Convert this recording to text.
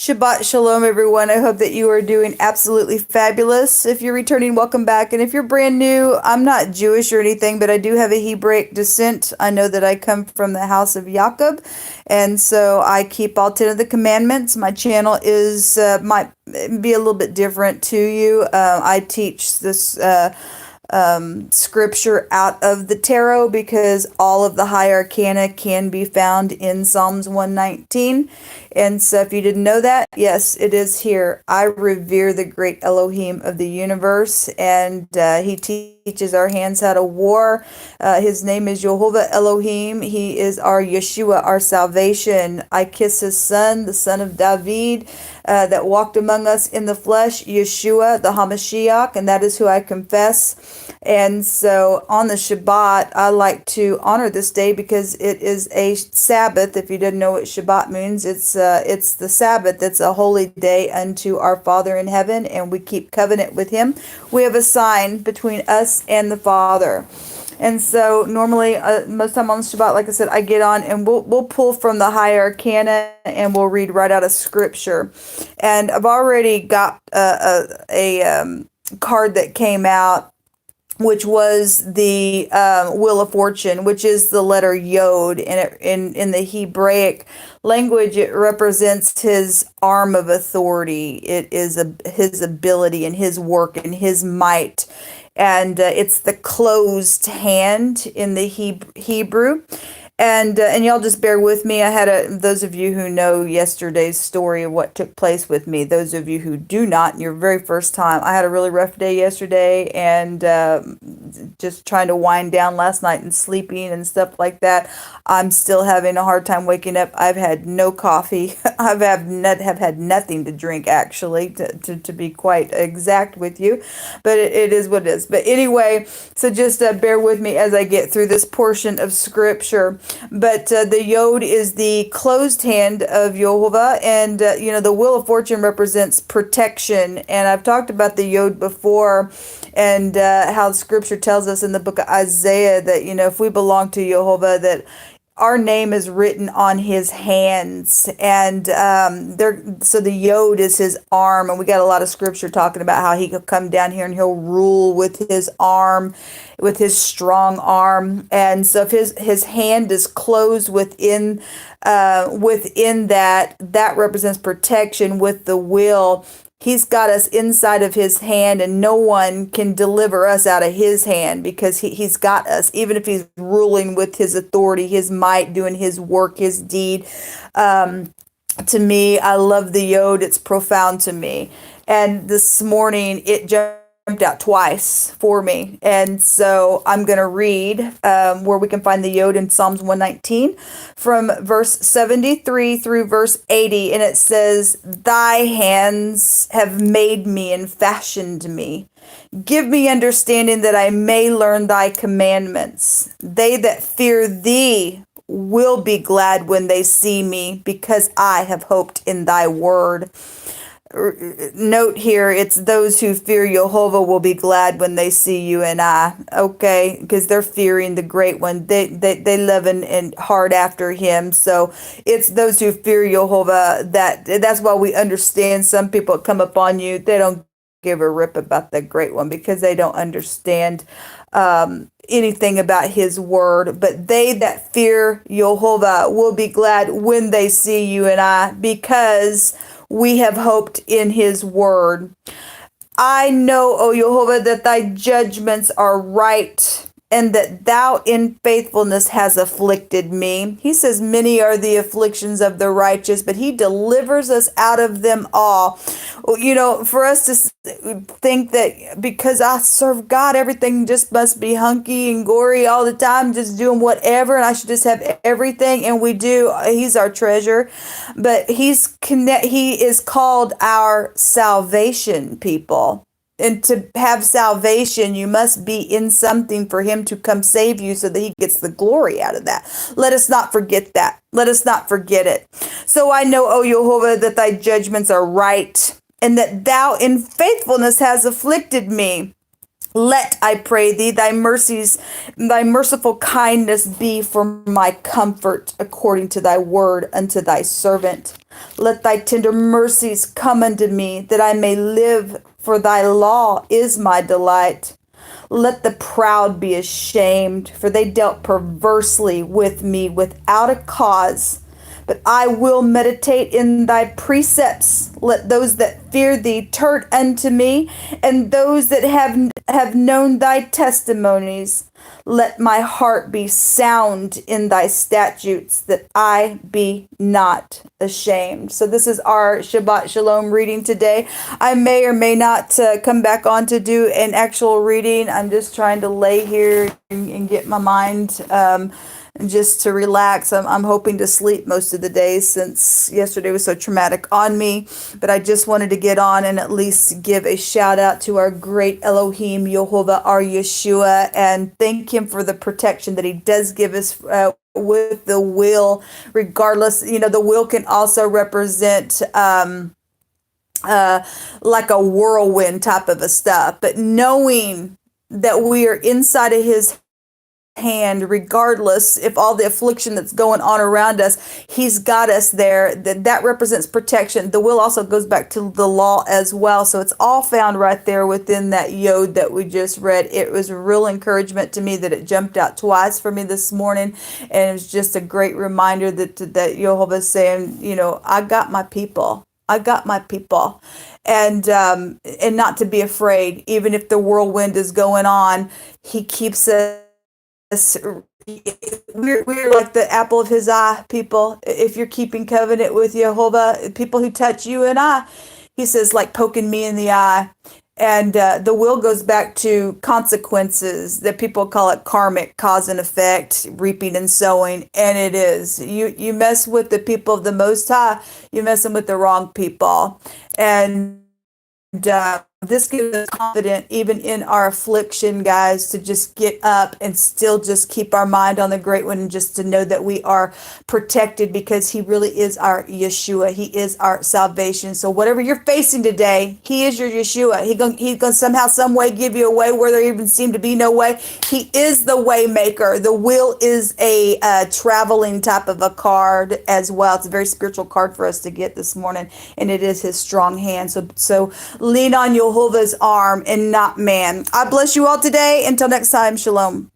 Shabbat Shalom, everyone. I hope that you are doing absolutely fabulous. If you're returning, welcome back. And if you're brand new, I'm not Jewish or anything, but I do have a Hebraic descent. I know that I come from the house of Jacob, and so I keep all 10 of the commandments. My channel is might be a little bit different to you. I teach this scripture out of the tarot because all of the high arcana can be found in Psalms 119. And so if you didn't know that, yes, it is here. I revere the great Elohim of the universe, and he teaches our hands how to war. His name is Jehovah Elohim. He is our Yeshua, our salvation. I kiss his son, the son of David, that walked among us in the flesh, Yeshua, the Hamashiach, and that is who I confess. And so on the Shabbat, I like to honor this day because it is a Sabbath. If you didn't know what Shabbat means, it's the Sabbath. It's a holy day unto our Father in heaven, and we keep covenant with him. We have a sign between us and the Father. And so normally, most time on Shabbat, like I said, I get on and we'll pull from the high arcana and we'll read right out of scripture. And I've already got a card that came out, which was the Wheel of Fortune, which is the letter Yod. And in the Hebraic language, it represents his arm of authority. It is his ability and his work and his might. And it's the closed hand in the Hebrew. And y'all just bear with me. I had those of you who know yesterday's story of what took place with me. Those of you who do not, your very first time, I had a really rough day yesterday, and just trying to wind down last night and sleeping and stuff like that. I'm still having a hard time waking up. I've had no coffee. have had nothing to drink, actually, to be quite exact with you. But it is what it is. But anyway, so just bear with me as I get through this portion of scripture. But the Yod is the closed hand of Jehovah, and the Wheel of Fortune represents protection. And I've talked about the Yod before, and how Scripture tells us in the book of Isaiah that if we belong to Jehovah, that our name is written on his hands, and so the Yod is his arm, and we got a lot of scripture talking about how he could come down here and he'll rule with his arm, with his strong arm. And so if his hand is closed within that represents protection. With the will, he's got us inside of his hand, and no one can deliver us out of his hand because he's got us, even if he's ruling with his authority, his might, doing his work, his deed. To me, I love the Yod. It's profound to me. And this morning, it jumped out twice for me. And so I'm going to read where we can find the Yod in Psalms 119 from verse 73 through verse 80. And it says, "Thy hands have made me and fashioned me. Give me understanding that I may learn thy commandments. They that fear thee will be glad when they see me, because I have hoped in thy word." Note here, it's those who fear Jehovah will be glad when they see you and I, okay? Because they're fearing the great one. They love and hard after him. So it's those who fear Jehovah that's why we understand some people come upon you. They don't give a rip about the great one because they don't understand anything about his word. But they that fear Jehovah will be glad when they see you and I, because we have hoped in his word. I know, O Jehovah, that thy judgments are right, and that thou in faithfulness has afflicted me. He says, many are the afflictions of the righteous, but he delivers us out of them all. For us to think that because I serve God, everything just must be hunky and gory all the time, just doing whatever, and I should just have everything, and we do. He's our treasure, but he is called our salvation, people. And to have salvation, you must be in something for him to come save you so that he gets the glory out of that. Let us not forget that. Let us not forget it. So I know, O Jehovah, that thy judgments are right, and that thou in faithfulness has afflicted me. Let, I pray thee, thy mercies, thy merciful kindness be for my comfort, according to thy word unto thy servant. Let thy tender mercies come unto me, that I may live, for thy law is my delight. Let the proud be ashamed, for they dealt perversely with me without a cause. But I will meditate in thy precepts. Let those that fear thee turn unto me, and those that have known thy testimonies. Let my heart be sound in thy statutes, that I be not ashamed. So this is our Shabbat Shalom reading today. I may or may not come back on to do an actual reading. I'm just trying to lay here and get my mind just to relax. I'm hoping to sleep most of the day since yesterday was so traumatic on me. But I just wanted to get on and at least give a shout out to our great Elohim, Yehovah, our Yeshua, and thank him for the protection that he does give us with the will, regardless. The will can also represent like a whirlwind type of a stuff. But knowing that we are inside of his hand, regardless if all the affliction that's going on around us, he's got us there. That represents protection. The will also goes back to the law as well. So it's all found right there within that yod that we just read. It was a real encouragement to me that it jumped out twice for me this morning. And it was just a great reminder that Yehovah is saying, I got my people. I got my people. And not to be afraid, even if the whirlwind is going on, he keeps us. We're like the apple of his eye, people. If you're keeping covenant with Jehovah, people who touch you and I, he says, like poking me in the eye. And the will goes back to consequences that people call it karmic, cause and effect, reaping and sowing. And it is. You mess with the people of the Most High, you're messing with the wrong people. And this gives us confidence, even in our affliction, guys, to just get up and still just keep our mind on the great one, and just to know that we are protected because he really is our Yeshua. He is our salvation. So whatever you're facing today, he is your Yeshua. He's gonna somehow, some way give you a way where there even seemed to be no way. He is the way maker. The will is a traveling type of a card as well. It's a very spiritual card for us to get this morning, and it is his strong hand. So lean on Jehovah's arm and not man. I bless you all today. Until next time, shalom.